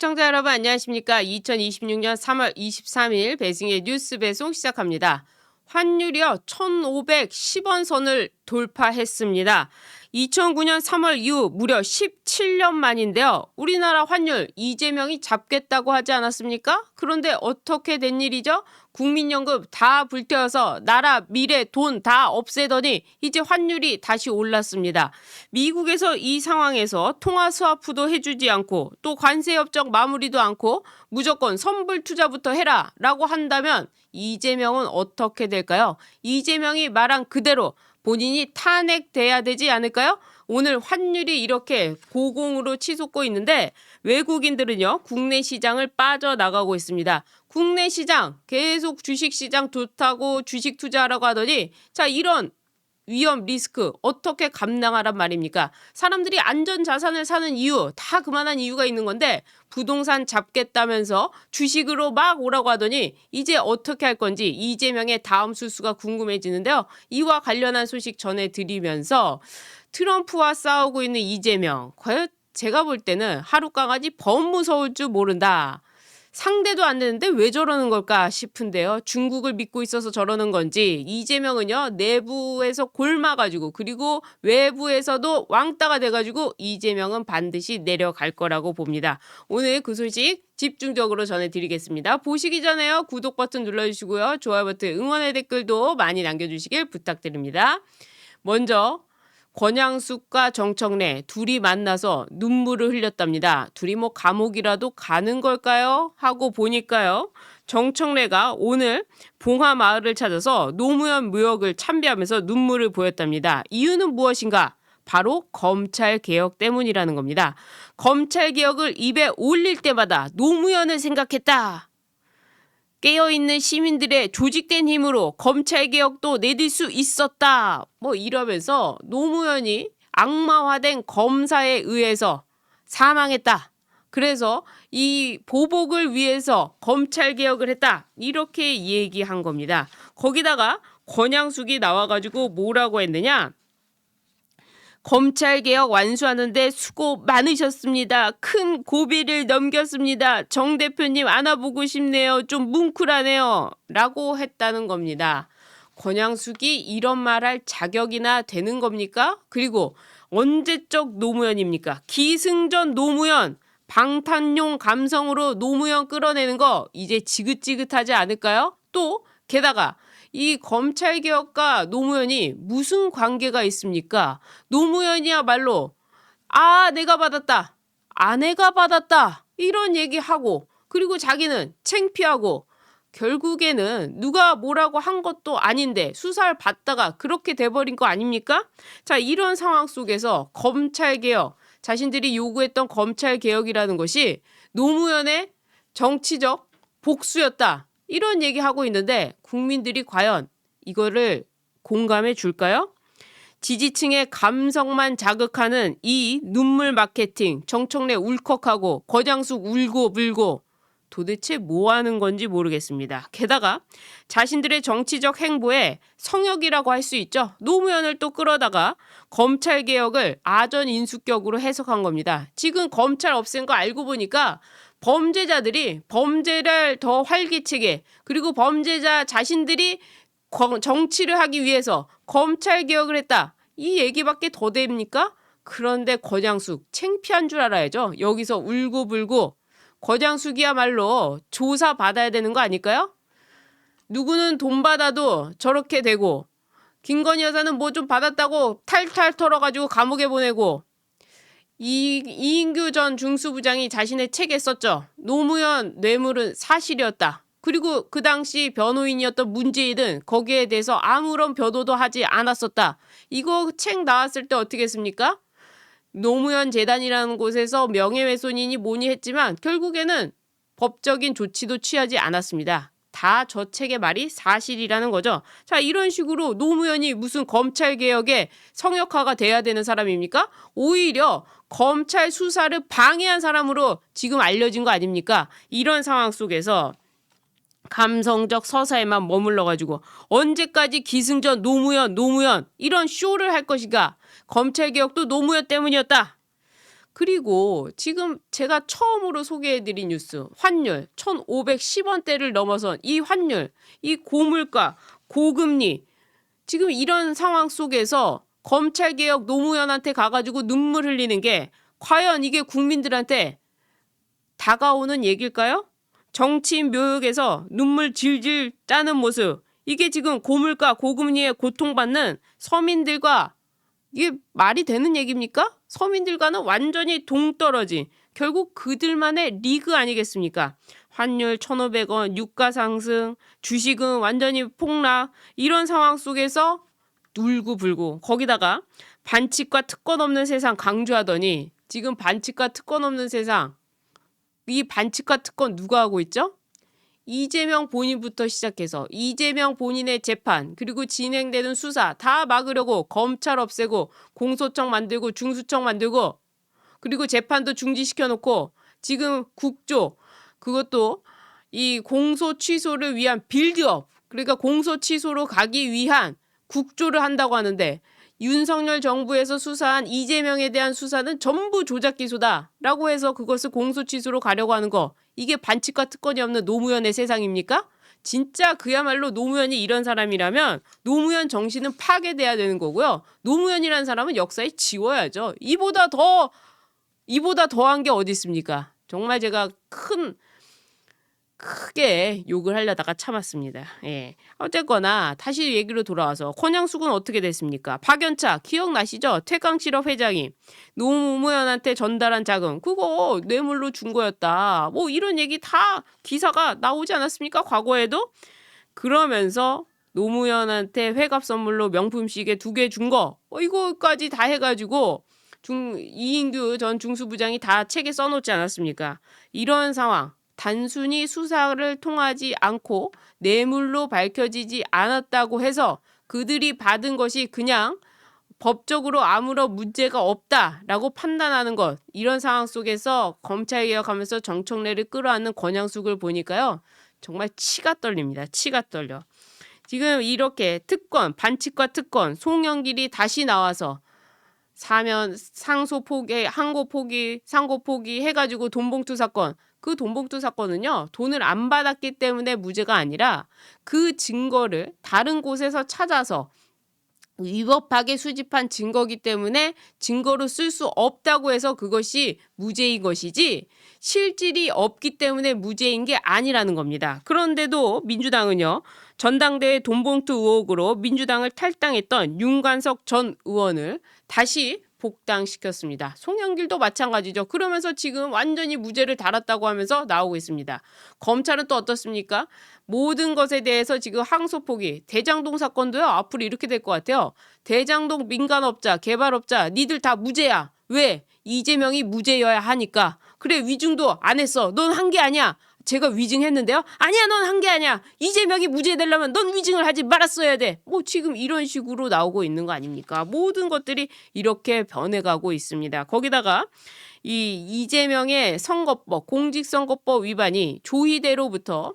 시청자 여러분 안녕하십니까? 2026년 3월 23일 배승의 뉴스 배송 시작합니다. 환율이요 1,510원 선을 돌파했습니다. 2009년 3월 이후 무려 17년 만인데요. 우리나라 환율 이재명이 잡겠다고 하지 않았습니까? 그런데 어떻게 된 일이죠? 국민연금 다 불태워서 나라 미래 돈 다 없애더니 이제 환율이 다시 올랐습니다. 미국에서 이 상황에서 통화 스와프도 해주지 않고 또 관세 협정 마무리도 않고 무조건 선불 투자부터 해라 라고 한다면 이재명은 어떻게 될까요? 이재명이 말한 그대로 본인이 탄핵돼야 되지 않을까요? 오늘 환율이 이렇게 고공으로 치솟고 있는데 외국인들은요 국내 시장을 빠져나가고 있습니다. 국내 시장 계속 주식시장 좋다고 주식 투자하라고 하더니 자 이런 위험 리스크 어떻게 감당하란 말입니까? 사람들이 안전자산을 사는 이유 다 그만한 이유가 있는 건데 부동산 잡겠다면서 주식으로 막 오라고 하더니 이제 어떻게 할 건지 이재명의 다음 수수가 궁금해지는데요. 이와 관련한 소식 전해드리면서 트럼프와 싸우고 있는 이재명 과연 제가 볼 때는 하루 강아지 범 무서울 줄 모른다. 상대도 안 되는데 왜 저러는 걸까 싶은데요. 중국을 믿고 있어서 저러는 건지 이재명은요 내부에서 골마가지고 그리고 외부에서도 왕따가 돼가지고 이재명은 반드시 내려갈 거라고 봅니다. 오늘 그 소식 집중적으로 전해드리겠습니다. 보시기 전에요 구독 버튼 눌러주시고요. 좋아요 버튼 응원의 댓글도 많이 남겨주시길 부탁드립니다. 먼저 권양숙과 정청래 둘이 만나서 눈물을 흘렸답니다. 둘이 뭐 감옥이라도 가는 걸까요? 하고 보니까요. 정청래가 오늘 봉하마을을 찾아서 노무현 묘역을 참배하면서 눈물을 보였답니다. 이유는 무엇인가? 바로 검찰개혁 때문이라는 겁니다. 검찰개혁을 입에 올릴 때마다 노무현을 생각했다. 깨어있는 시민들의 조직된 힘으로 검찰개혁도 내딜 수 있었다. 뭐 이러면서 노무현이 악마화된 검사에 의해서 사망했다. 그래서 이 보복을 위해서 검찰개혁을 했다. 이렇게 얘기한 겁니다. 거기다가 권양숙이 나와가지고 뭐라고 했느냐. 검찰개혁 완수하는데 수고 많으셨습니다. 큰 고비를 넘겼습니다. 정 대표님 안아보고 싶네요. 좀 뭉클하네요. 라고 했다는 겁니다. 권양숙이 이런 말할 자격이나 되는 겁니까? 그리고 언제적 노무현입니까? 기승전 노무현. 방탄용 감성으로 노무현 끌어내는 거 이제 지긋지긋하지 않을까요? 또 게다가 이 검찰개혁과 노무현이 무슨 관계가 있습니까? 노무현이야말로 내가 받았다. 아내가 받았다. 이런 얘기하고 그리고 자기는 창피하고 결국에는 누가 뭐라고 한 것도 아닌데 수사를 받다가 그렇게 돼버린 거 아닙니까? 자, 이런 상황 속에서 검찰개혁, 자신들이 요구했던 검찰개혁이라는 것이 노무현의 정치적 복수였다. 이런 얘기하고 있는데 국민들이 과연 이거를 공감해 줄까요? 지지층의 감성만 자극하는 이 눈물 마케팅, 정청래 울컥하고 권양숙 울고 불고 도대체 뭐 하는 건지 모르겠습니다. 게다가 자신들의 정치적 행보에 성역이라고 할 수 있죠. 노무현을 또 끌어다가 검찰개혁을 아전인수격으로 해석한 겁니다. 지금 검찰 없앤 거 알고 보니까 범죄자들이 범죄를 더 활기차게 그리고 범죄자 자신들이 정치를 하기 위해서 검찰개혁을 했다. 이 얘기밖에 더 됩니까? 그런데 권양숙 창피한 줄 알아야죠. 여기서 울고불고 권양숙이야말로 조사받아야 되는 거 아닐까요? 누구는 돈 받아도 저렇게 되고 김건희 여사는 뭐 좀 받았다고 탈탈 털어가지고 감옥에 보내고 이인규 전 중수부장이 자신의 책에 썼죠. 노무현 뇌물은 사실이었다. 그리고 그 당시 변호인이었던 문재인은 거기에 대해서 아무런 변호도 하지 않았었다. 이거 책 나왔을 때 어떻게 했습니까? 노무현 재단이라는 곳에서 명예훼손이니 뭐니 했지만 결국에는 법적인 조치도 취하지 않았습니다. 다 저 책의 말이 사실이라는 거죠. 자, 이런 식으로 노무현이 무슨 검찰개혁의 성역화가 돼야 되는 사람입니까? 오히려 검찰 수사를 방해한 사람으로 지금 알려진 거 아닙니까? 이런 상황 속에서 감성적 서사에만 머물러가지고 언제까지 기승전 노무현 이런 쇼를 할 것인가? 검찰개혁도 노무현 때문이었다. 그리고 지금 제가 처음으로 소개해드린 뉴스, 환율 1,510원대를 넘어선 이 환율, 이 고물가, 고금리, 지금 이런 상황 속에서 검찰개혁 노무현한테 가가지고 눈물 흘리는 게 과연 이게 국민들한테 다가오는 얘기일까요? 정치인 묘역에서 눈물 질질 짜는 모습, 이게 지금 고물가, 고금리에 고통받는 서민들과 이게 말이 되는 얘기입니까? 서민들과는 완전히 동떨어진, 결국 그들만의 리그 아니겠습니까? 환율 1,500원, 유가 상승, 주식은 완전히 폭락, 이런 상황 속에서 울고불고, 거기다가 반칙과 특권 없는 세상 강조하더니 지금 반칙과 특권 없는 세상, 이 반칙과 특권 누가 하고 있죠? 이재명 본인부터 시작해서 이재명 본인의 재판, 그리고 진행되는 수사 다 막으려고 검찰 없애고 공소청 만들고 중수청 만들고, 그리고 재판도 중지시켜 놓고 지금 국조, 그것도 이 공소 취소를 위한 빌드업, 그러니까 공소 취소로 가기 위한 국조를 한다고 하는데, 윤석열 정부에서 수사한 이재명에 대한 수사는 전부 조작 기소다라고 해서 그것을 공소 취소로 가려고 하는 거, 이게 반칙과 특권이 없는 노무현의 세상입니까? 진짜 그야말로 노무현이 이런 사람이라면 노무현 정신은 파괴돼야 되는 거고요. 노무현이라는 사람은 역사에 지워야죠. 이보다 더한 게 어디 있습니까? 정말 제가 크게 욕을 하려다가 참았습니다. 예. 어쨌거나 다시 얘기로 돌아와서 권양숙은 어떻게 됐습니까? 박연차 기억나시죠? 퇴강실업 회장이 노무현한테 전달한 자금 그거 뇌물로 준 거였다. 뭐 이런 얘기 다 기사가 나오지 않았습니까? 과거에도. 그러면서 노무현한테 회갑 선물로 명품 시계 2개 준 거, 이거까지 다 해가지고 이인규 전 중수부장이 다 책에 써놓지 않았습니까? 이런 상황, 단순히 수사를 통하지 않고 뇌물로 밝혀지지 않았다고 해서 그들이 받은 것이 그냥 법적으로 아무런 문제가 없다라고 판단하는 것, 이런 상황 속에서 검찰개혁하면서 정청래를 끌어안는 권양숙을 보니까요, 정말 치가 떨립니다. 치가 떨려. 지금 이렇게 특권, 반칙과 특권, 송영길이 다시 나와서 사면 상소 포기, 항고 포기, 상고 포기 해가지고 돈봉투 사건, 그 돈봉투 사건은요, 돈을 안 받았기 때문에 무죄가 아니라 그 증거를 다른 곳에서 찾아서 위법하게 수집한 증거기 때문에 증거로 쓸 수 없다고 해서 그것이 무죄인 것이지, 실질이 없기 때문에 무죄인 게 아니라는 겁니다. 그런데도 민주당은요, 전당대회 돈봉투 의혹으로 민주당을 탈당했던 윤관석 전 의원을 다시 복당시켰습니다. 송영길도 마찬가지죠. 그러면서 지금 완전히 무죄를 달았다고 하면서 나오고 있습니다. 검찰은 또 어떻습니까? 모든 것에 대해서 지금 항소 포기, 대장동 사건도요, 앞으로 이렇게 될 것 같아요. 대장동 민간업자, 개발업자, 니들 다 무죄야. 왜? 이재명이 무죄여야 하니까. 그래, 위증도 안 했어. 넌 한 게 아니야. 제가 위증했는데요? 아니야, 넌 한 게 아니야. 이재명이 무죄되려면 넌 위증을 하지 말았어야 돼. 뭐 지금 이런 식으로 나오고 있는 거 아닙니까? 모든 것들이 이렇게 변해가고 있습니다. 거기다가 이 이재명의 선거법, 공직선거법 위반이 조희대로부터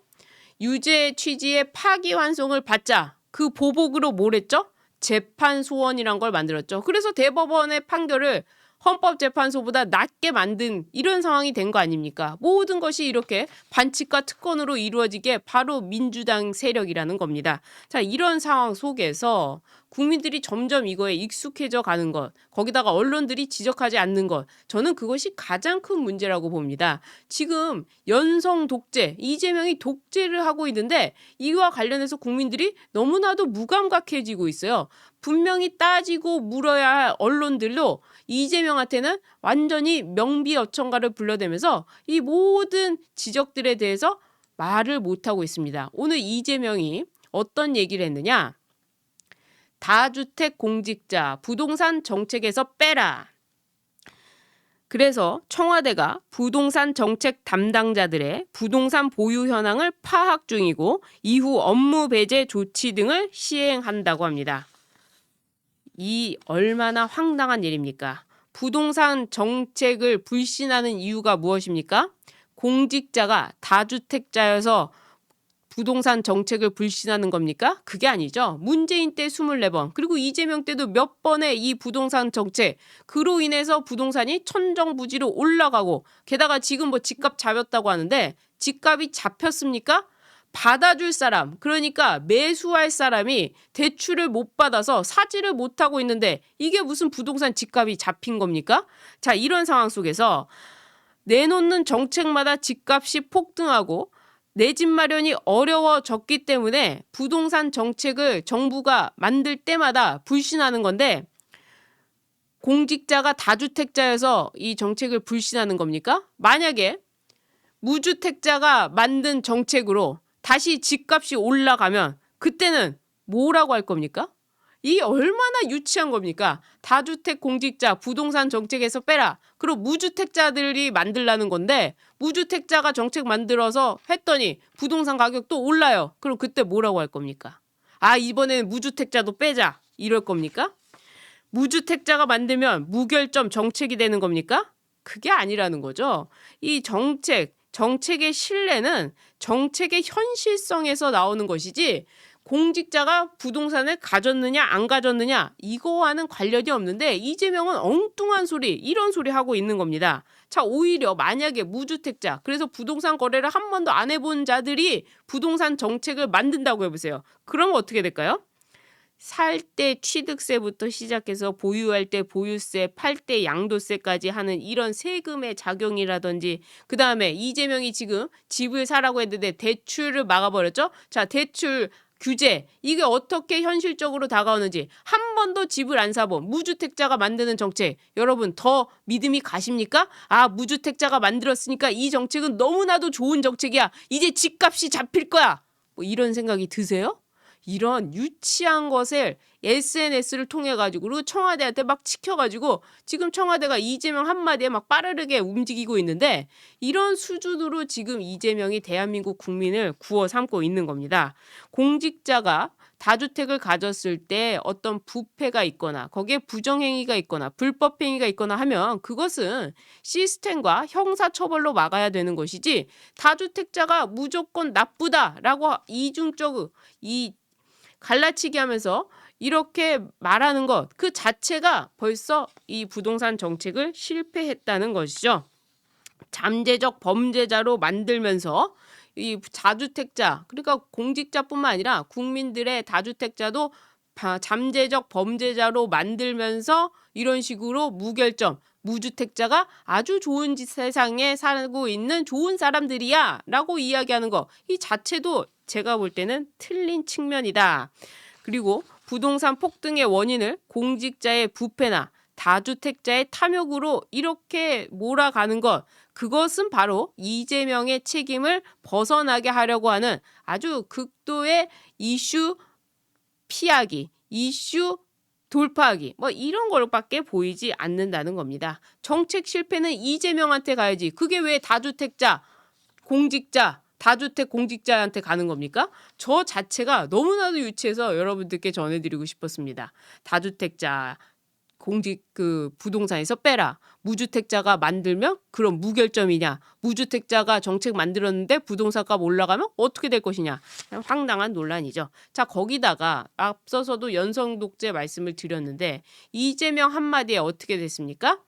유죄 취지의 파기환송을 받자 그 보복으로 뭘 했죠? 재판 소원이란 걸 만들었죠. 그래서 대법원의 판결을 헌법재판소보다 낮게 만든 이런 상황이 된 거 아닙니까? 모든 것이 이렇게 반칙과 특권으로 이루어지게 바로 민주당 세력이라는 겁니다. 자, 이런 상황 속에서 국민들이 점점 이거에 익숙해져 가는 것, 거기다가 언론들이 지적하지 않는 것, 저는 그것이 가장 큰 문제라고 봅니다. 지금 연성 독재, 이재명이 독재를 하고 있는데 이와 관련해서 국민들이 너무나도 무감각해지고 있어요. 분명히 따지고 물어야 할 언론들도 이재명한테는 완전히 명비어천가를 불러대면서 이 모든 지적들에 대해서 말을 못하고 있습니다. 오늘 이재명이 어떤 얘기를 했느냐? 다주택 공직자 부동산 정책에서 빼라. 그래서 청와대가 부동산 정책 담당자들의 부동산 보유 현황을 파악 중이고 이후 업무 배제 조치 등을 시행한다고 합니다. 이 얼마나 황당한 일입니까? 부동산 정책을 불신하는 이유가 무엇입니까? 공직자가 다주택자여서 부동산 정책을 불신하는 겁니까? 그게 아니죠. 문재인 때 24번, 그리고 이재명 때도 몇 번의 이 부동산 정책, 그로 인해서 부동산이 천정부지로 올라가고, 게다가 지금 뭐 집값 잡혔다고 하는데 집값이 잡혔습니까? 받아줄 사람, 그러니까 매수할 사람이 대출을 못 받아서 사지를 못하고 있는데 이게 무슨 부동산 집값이 잡힌 겁니까? 자, 이런 상황 속에서 내놓는 정책마다 집값이 폭등하고 내 집 마련이 어려워졌기 때문에 부동산 정책을 정부가 만들 때마다 불신하는 건데, 공직자가 다주택자여서 이 정책을 불신하는 겁니까? 만약에 무주택자가 만든 정책으로 다시 집값이 올라가면 그때는 뭐라고 할 겁니까? 이 얼마나 유치한 겁니까? 다주택 공직자 부동산 정책에서 빼라. 그리고 무주택자들이 만들라는 건데, 무주택자가 정책 만들어서 했더니 부동산 가격도 올라요. 그럼 그때 뭐라고 할 겁니까? 아, 이번에는 무주택자도 빼자. 이럴 겁니까? 무주택자가 만들면 무결점 정책이 되는 겁니까? 그게 아니라는 거죠. 이 정책의 신뢰는 정책의 현실성에서 나오는 것이지, 공직자가 부동산을 가졌느냐 안 가졌느냐 이거와는 관련이 없는데, 이재명은 엉뚱한 소리, 이런 소리 하고 있는 겁니다. 자, 오히려 만약에 무주택자, 그래서 부동산 거래를 한 번도 안 해본 자들이 부동산 정책을 만든다고 해보세요. 그러면 어떻게 될까요? 살 때 취득세부터 시작해서 보유할 때 보유세, 팔 때 양도세까지 하는 이런 세금의 작용이라든지, 그 다음에 이재명이 지금 집을 사라고 했는데 대출을 막아버렸죠. 자, 대출 규제, 이게 어떻게 현실적으로 다가오는지, 한 번도 집을 안 사본 무주택자가 만드는 정책, 여러분 더 믿음이 가십니까? 아, 무주택자가 만들었으니까 이 정책은 너무나도 좋은 정책이야, 이제 집값이 잡힐 거야, 뭐 이런 생각이 드세요? 이런 유치한 것을 SNS를 통해 가지고 청와대한테 막 치켜가지고 지금 청와대가 이재명 한마디에 막 빠르게 움직이고 있는데, 이런 수준으로 지금 이재명이 대한민국 국민을 구워 삼고 있는 겁니다. 공직자가 다주택을 가졌을 때 어떤 부패가 있거나 거기에 부정행위가 있거나 불법행위가 있거나 하면 그것은 시스템과 형사처벌로 막아야 되는 것이지, 다주택자가 무조건 나쁘다라고 이중적 갈라치기 하면서 이렇게 말하는 것, 그 자체가 벌써 이 부동산 정책을 실패했다는 것이죠. 잠재적 범죄자로 만들면서 이 다주택자, 그러니까 공직자뿐만 아니라 국민들의 다주택자도 잠재적 범죄자로 만들면서 이런 식으로 무결점, 무주택자가 아주 좋은 세상에 살고 있는 좋은 사람들이야 라고 이야기하는 거, 이 자체도 제가 볼 때는 틀린 측면이다. 그리고 부동산 폭등의 원인을 공직자의 부패나 다주택자의 탐욕으로 이렇게 몰아가는 것, 그것은 바로 이재명의 책임을 벗어나게 하려고 하는 아주 극도의 이슈 피하기, 이슈 돌파하기, 뭐 이런 걸밖에 보이지 않는다는 겁니다. 정책 실패는 이재명한테 가야지, 그게 왜 다주택자, 공직자, 다주택 공직자한테 가는 겁니까? 저 자체가 너무나도 유치해서 여러분들께 전해드리고 싶었습니다. 다주택자 부동산에서 빼라. 무주택자가 만들면 그럼 무결점이냐? 무주택자가 정책 만들었는데 부동산값 올라가면 어떻게 될 것이냐? 그냥 황당한 논란이죠. 자, 거기다가 앞서서도 연성독재 말씀을 드렸는데, 이재명 한마디에 어떻게 됐습니까?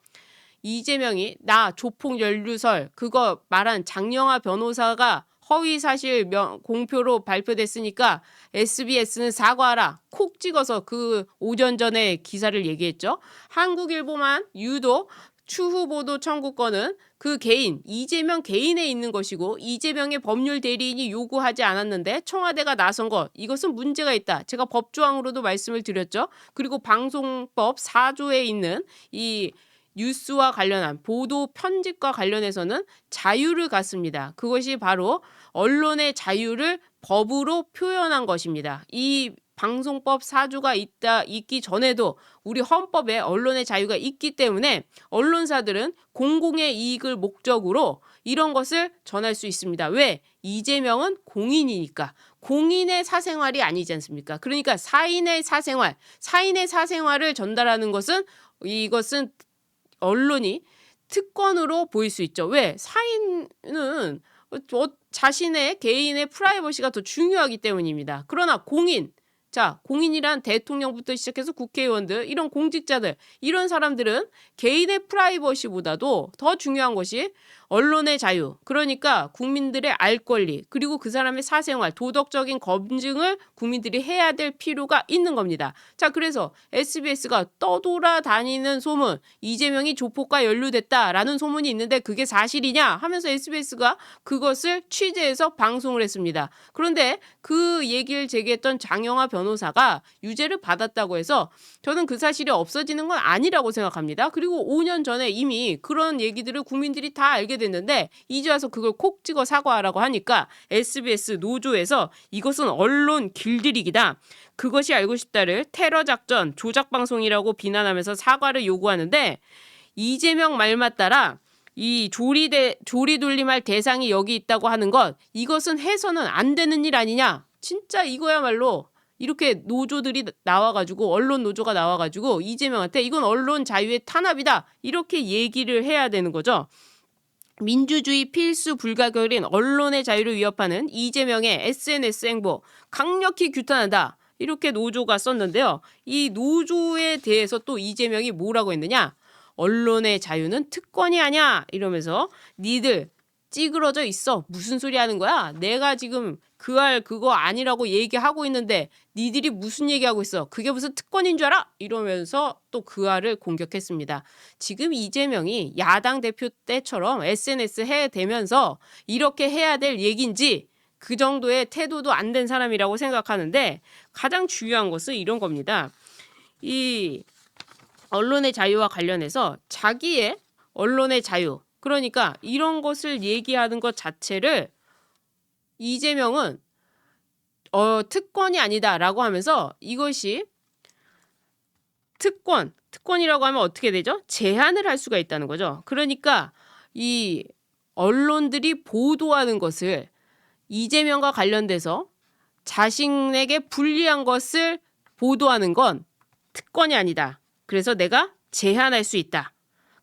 이재명이 나 조폭 연루설 그거 말한 장영하 변호사가 허위사실 공표로 발표됐으니까 SBS는 사과하라, 콕 찍어서 그 오전 전에 기사를 얘기했죠. 한국일보만 유독 추후 보도 청구권은 그 개인, 이재명 개인에 있는 것이고 이재명의 법률 대리인이 요구하지 않았는데 청와대가 나선 것, 이것은 문제가 있다. 제가 법조항으로도 말씀을 드렸죠. 그리고 방송법 4조에 있는 이 뉴스와 관련한 보도 편집과 관련해서는 자유를 갖습니다. 그것이 바로 언론의 자유를 법으로 표현한 것입니다. 이 방송법 4조가 있기 전에도 우리 헌법에 언론의 자유가 있기 때문에 언론사들은 공공의 이익을 목적으로 이런 것을 전할 수 있습니다. 왜? 이재명은 공인이니까. 공인의 사생활이 아니지 않습니까? 그러니까 사인의 사생활을 전달하는 것은, 이것은 언론이 특권으로 보일 수 있죠. 왜? 사인은 자신의 개인의 프라이버시가 더 중요하기 때문입니다. 그러나 공인이란 대통령부터 시작해서 국회의원들, 이런 공직자들, 이런 사람들은 개인의 프라이버시보다도 더 중요한 것이 언론의 자유, 그러니까 국민들의 알 권리, 그리고 그 사람의 사생활, 도덕적인 검증을 국민들이 해야 될 필요가 있는 겁니다. 자, 그래서 SBS가 떠돌아다니는 소문, 이재명이 조폭과 연루됐다라는 소문이 있는데 그게 사실이냐 하면서 SBS가 그것을 취재해서 방송을 했습니다. 그런데 그 얘기를 제기했던 장영하 변호사가 유죄를 받았다고 해서 저는 그 사실이 없어지는 건 아니라고 생각합니다. 그리고 5년 전에 이미 그런 얘기들을 국민들이 다 알게 됐는데 이제 와서 그걸 콕 찍어 사과하라고 하니까 SBS 노조에서 이것은 언론 길들이기다. 그것이 알고 싶다를 테러작전, 조작방송이라고 비난하면서 사과를 요구하는데 이재명 말만 따라 이 조리돌림할 대상이 여기 있다고 하는 것, 이것은 해서는 안 되는 일 아니냐. 진짜 이거야말로 이렇게 노조들이 나와가지고, 언론 노조가 나와가지고 이재명한테 이건 언론 자유의 탄압이다 이렇게 얘기를 해야 되는 거죠. 민주주의 필수 불가결인 언론의 자유를 위협하는 이재명의 SNS 행보 강력히 규탄한다 이렇게 노조가 썼는데요. 이 노조에 대해서 또 이재명이 뭐라고 했느냐, 언론의 자유는 특권이 아니야 이러면서 니들 찌그러져 있어, 무슨 소리 하는 거야, 내가 지금 그거 아니라고 얘기하고 있는데 니들이 무슨 얘기하고 있어, 그게 무슨 특권인 줄 알아, 이러면서 또 그아를 공격했습니다. 지금 이재명이 야당 대표 때처럼 SNS 해대면서 이렇게 해야 될 얘기인지 그 정도의 태도도 안 된 사람이라고 생각하는데, 가장 중요한 것은 이런 겁니다. 이 언론의 자유와 관련해서 자기의 언론의 자유, 그러니까 이런 것을 얘기하는 것 자체를 이재명은 특권이 아니다라고 하면서 이것이 특권이라고 하면 어떻게 되죠? 제한을 할 수가 있다는 거죠. 그러니까 이 언론들이 보도하는 것을 이재명과 관련돼서 자신에게 불리한 것을 보도하는 건 특권이 아니다. 그래서 내가 제한할 수 있다.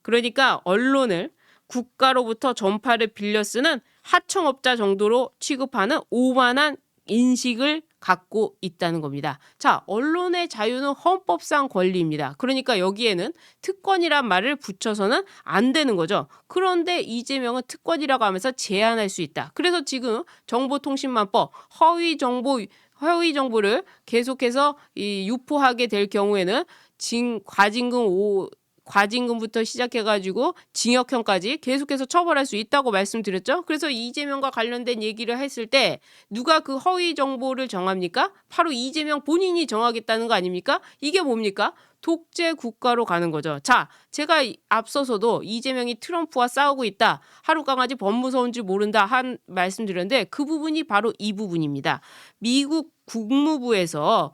그러니까 언론을 국가로부터 전파를 빌려 쓰는 하청업자 정도로 취급하는 오만한 인식을 갖고 있다는 겁니다. 자, 언론의 자유는 헌법상 권리입니다. 그러니까 여기에는 특권이란 말을 붙여서는 안 되는 거죠. 그런데 이재명은 특권이라고 하면서 제한할 수 있다. 그래서 지금 정보통신망법 허위 정보를 계속해서 유포하게 될 경우에는 과징금부터 시작해가지고 징역형까지 계속해서 처벌할 수 있다고 말씀드렸죠. 그래서 이재명과 관련된 얘기를 했을 때 누가 그 허위 정보를 정합니까? 바로 이재명 본인이 정하겠다는 거 아닙니까? 이게 뭡니까? 독재 국가로 가는 거죠. 자, 제가 앞서서도 이재명이 트럼프와 싸우고 있다, 하룻강아지 법무서운 줄 모른다 한 말씀드렸는데 그 부분이 바로 이 부분입니다. 미국 국무부에서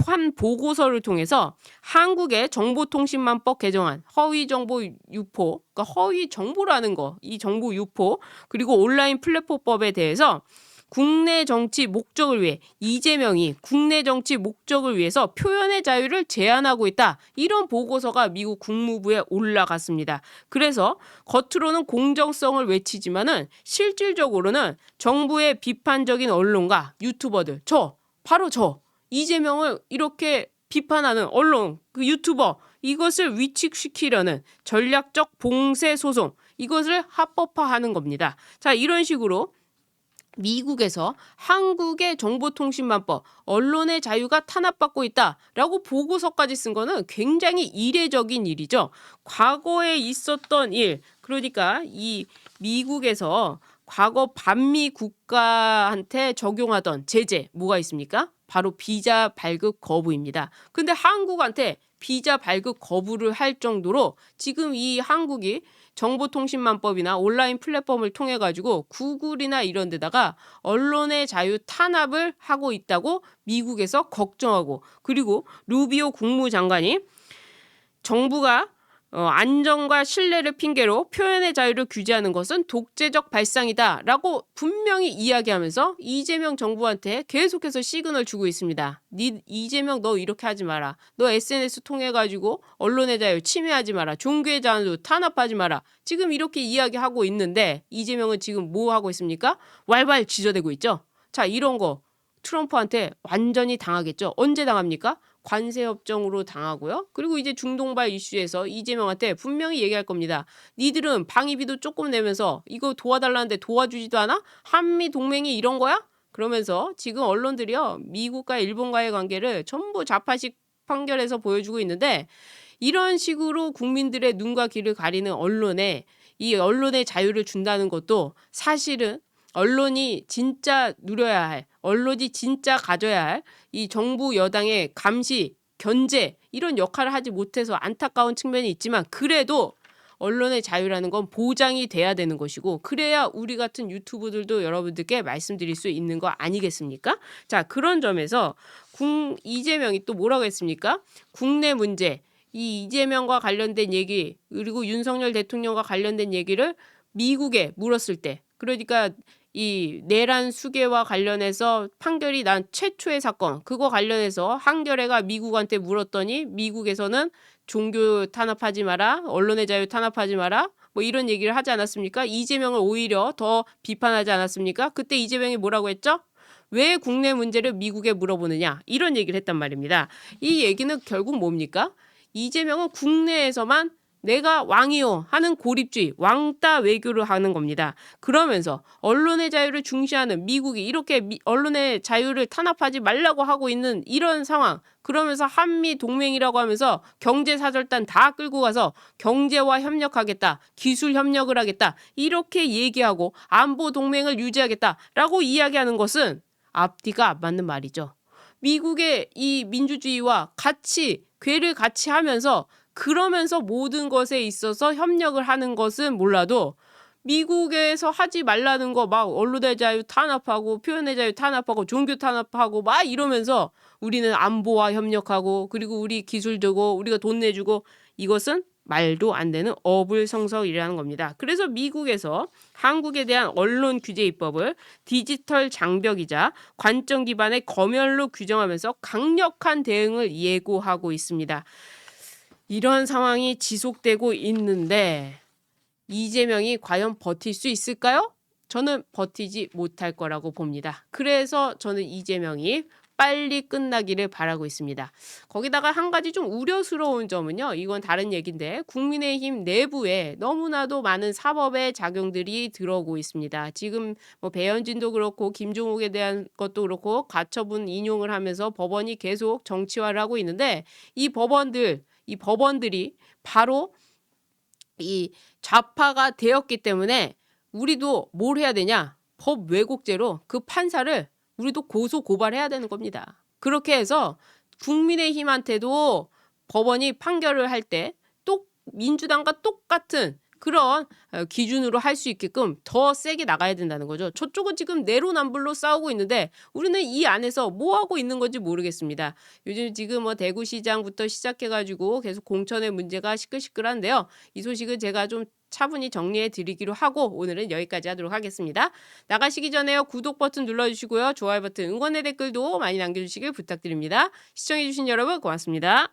한 보고서를 통해서 한국의 정보통신망법 개정안, 허위정보 유포, 그러니까 허위 정보라는 거, 이 정보 유포, 그리고 온라인 플랫폼법에 대해서 국내 정치 목적을 위해 이재명이 국내 정치 목적을 위해서 표현의 자유를 제한하고 있다. 이런 보고서가 미국 국무부에 올라갔습니다. 그래서 겉으로는 공정성을 외치지만은 실질적으로는 정부의 비판적인 언론과 유튜버들, 바로 이재명을 이렇게 비판하는 언론, 그 유튜버, 이것을 위축시키려는 전략적 봉쇄 소송, 이것을 합법화하는 겁니다. 자, 이런 식으로 미국에서 한국의 정보통신망법, 언론의 자유가 탄압받고 있다라고 보고서까지 쓴 거는 굉장히 이례적인 일이죠. 과거에 있었던 일, 그러니까 이 미국에서 과거 반미 국가한테 적용하던 제재 뭐가 있습니까? 바로 비자 발급 거부입니다. 근데 한국한테 비자 발급 거부를 할 정도로 지금 이 한국이 정보통신망법이나 온라인 플랫폼을 통해 가지고 구글이나 이런 데다가 언론의 자유 탄압을 하고 있다고 미국에서 걱정하고, 그리고 루비오 국무장관이 정부가 안정과 신뢰를 핑계로 표현의 자유를 규제하는 것은 독재적 발상이다라고 분명히 이야기하면서 이재명 정부한테 계속해서 시그널 주고 있습니다. 이재명 너 이렇게 하지 마라. 너 SNS 통해 가지고 언론의 자유 침해하지 마라. 종교의 자유 탄압하지 마라. 지금 이렇게 이야기하고 있는데 이재명은 지금 뭐 하고 있습니까? 왈왈 지저대고 있죠. 자, 이런 거 트럼프한테 완전히 당하겠죠. 언제 당합니까? 관세협정으로 당하고요. 그리고 이제 중동발 이슈에서 이재명한테 분명히 얘기할 겁니다. 니들은 방위비도 조금 내면서 이거 도와달라는데 도와주지도 않아? 한미 동맹이 이런 거야? 그러면서 지금 언론들이요. 미국과 일본과의 관계를 전부 좌파식 판결에서 보여주고 있는데 이런 식으로 국민들의 눈과 귀를 가리는 언론에 이 언론의 자유를 준다는 것도 사실은 언론이 진짜 누려야 할, 언론이 진짜 가져야 할 이 정부 여당의 감시, 견제 이런 역할을 하지 못해서 안타까운 측면이 있지만 그래도 언론의 자유라는 건 보장이 돼야 되는 것이고 그래야 우리 같은 유튜브들도 여러분들께 말씀드릴 수 있는 거 아니겠습니까? 자, 그런 점에서 이재명이 또 뭐라고 했습니까? 국내 문제, 이 이재명과 관련된 얘기 그리고 윤석열 대통령과 관련된 얘기를 미국에 물었을 때 그러니까 이 내란 수계와 관련해서 판결이 난 최초의 사건 그거 관련해서 한겨레가 미국한테 물었더니 미국에서는 종교 탄압하지 마라 언론의 자유 탄압하지 마라 뭐 이런 얘기를 하지 않았습니까? 이재명을 오히려 더 비판하지 않았습니까? 그때 이재명이 뭐라고 했죠? 왜 국내 문제를 미국에 물어보느냐 이런 얘기를 했단 말입니다. 이 얘기는 결국 뭡니까? 이재명은 국내에서만 내가 왕이요 하는 고립주의, 왕따 외교를 하는 겁니다. 그러면서 언론의 자유를 중시하는 미국이 이렇게 언론의 자유를 탄압하지 말라고 하고 있는 이런 상황, 그러면서 한미 동맹이라고 하면서 경제사절단 다 끌고 가서 경제와 협력하겠다, 기술 협력을 하겠다, 이렇게 얘기하고 안보 동맹을 유지하겠다라고 이야기하는 것은 앞뒤가 안 맞는 말이죠. 미국의 이 민주주의와 같이 궤를 같이 하면서 그러면서 모든 것에 있어서 협력을 하는 것은 몰라도 미국에서 하지 말라는 거 막 언론의 자유 탄압하고 표현의 자유 탄압하고 종교 탄압하고 막 이러면서 우리는 안보와 협력하고 그리고 우리 기술 주고 우리가 돈 내주고 이것은 말도 안 되는 어불성설이라는 겁니다. 그래서 미국에서 한국에 대한 언론 규제 입법을 디지털 장벽이자 관점 기반의 검열로 규정하면서 강력한 대응을 예고하고 있습니다. 이런 상황이 지속되고 있는데 이재명이 과연 버틸 수 있을까요? 저는 버티지 못할 거라고 봅니다. 그래서 저는 이재명이 빨리 끝나기를 바라고 있습니다. 거기다가 한 가지 좀 우려스러운 점은요. 이건 다른 얘기인데 국민의힘 내부에 너무나도 많은 사법의 작용들이 들어오고 있습니다. 지금 뭐 배현진도 그렇고 김종욱에 대한 것도 그렇고 가처분 인용을 하면서 법원이 계속 정치화를 하고 있는데 이 법원들이 바로 이 좌파가 되었기 때문에 우리도 뭘 해야 되냐? 법 왜곡죄로 그 판사를 우리도 고소 고발해야 되는 겁니다. 그렇게 해서 국민의힘한테도 법원이 판결을 할 때 민주당과 똑같은 그런 기준으로 할 수 있게끔 더 세게 나가야 된다는 거죠. 저쪽은 지금 내로남불로 싸우고 있는데 우리는 이 안에서 뭐 하고 있는 건지 모르겠습니다. 요즘 지금 뭐 대구시장부터 시작해가지고 계속 공천의 문제가 시끌시끌한데요. 이 소식은 제가 좀 차분히 정리해 드리기로 하고 오늘은 여기까지 하도록 하겠습니다. 나가시기 전에요. 구독 버튼 눌러주시고요. 좋아요 버튼, 응원의 댓글도 많이 남겨주시길 부탁드립니다. 시청해주신 여러분 고맙습니다.